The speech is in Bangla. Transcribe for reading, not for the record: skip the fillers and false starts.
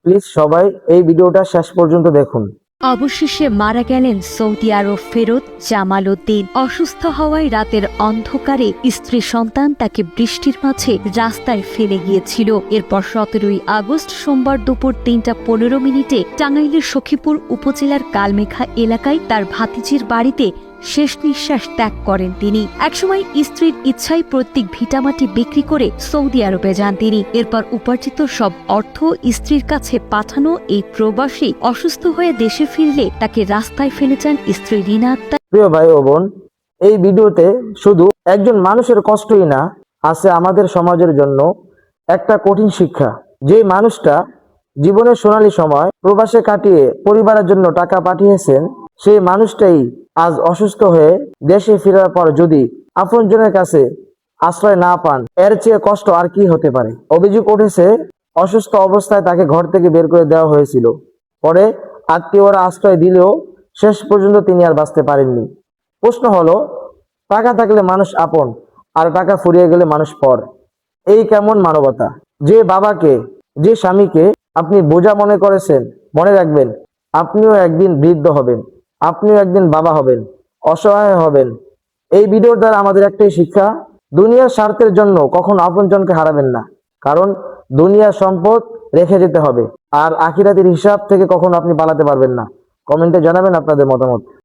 প্লিজ সবাই এই ভিডিওটা শেষ পর্যন্ত দেখুন। অবশেষে মারা গেলেন সৌদি আরব ফেরত জামাল উদ্দিন। অসুস্থ হওয়ায় রাতের অন্ধকারে স্ত্রী সন্তান তাকে বৃষ্টির মাঝে রাস্তায় ফেলে গিয়েছিল। এরপর 17ই আগস্ট সোমবার দুপুর 3:15 টাঙ্গাইলের সখীপুর উপজেলার কালমেঘা এলাকায় তার ভাতিজির বাড়িতে শেষ নিঃশ্বাস ত্যাগ করেন তিনি। একসময় স্ত্রীর ইচ্ছায় প্রত্যেক ভিটামাটি বিক্রি করে সৌদি আরবে যান তিনি। এরপর উপার্জিত সব অর্থ স্ত্রীর কাছে পাঠানো এই প্রবাসী অসুস্থ হয়ে দেশে ফিরলে তাকে রাস্তায় ফেলে যান স্ত্রী রিনা আক্তার। প্রিয় ভাই ও বোন, এই ভিডিওতে শুধু একজন মানুষের কষ্টই না, আছে আমাদের সমাজের জন্য একটা কঠিন শিক্ষা। যে মানুষটা জীবনের সোনালী সময় প্রবাসে কাটিয়ে পরিবারের জন্য টাকা পাঠিয়েছেন, সেই মানুষটাই আজ অসুস্থ হয়ে দেশে ফেরার পর যদি আপনজনের কাছে আশ্রয় না পান, এর চেয়ে কষ্ট আর কি হতে পারে। অভিযোগ উঠেছে, অসুস্থ অবস্থায় তাকে ঘর থেকে বের করে দেওয়া হয়েছিল। পরে আত্মীয়রা আশ্রয় দিলেও শেষ পর্যন্ত তিনি আর বাঁচতে পারেননি। প্রশ্ন হলো, টাকা থাকলে মানুষ আপন, আর টাকা ফুরিয়ে গেলে মানুষ পর। এই কেমন মানবতা? যে বাবাকে, যে স্বামীকে আপনি বোঝা মনে করেছেন, মনে রাখবেন আপনিও একদিন বৃদ্ধ হবেন, আপনিও একদিন বাবা হবেন, অসহায় হবেন। এই ভিডিওর দ্বারা আমাদের একটাই শিক্ষা, দুনিয়ার স্বার্থের জন্য কখনো আপনজনকে হারাবেন না। কারণ দুনিয়ার সম্পদ রেখে যেতে হবে, আর আখিরাতের হিসাব থেকে কখনো আপনি পালাতে পারবেন না। কমেন্টে জানাবেন আপনাদের মতামত।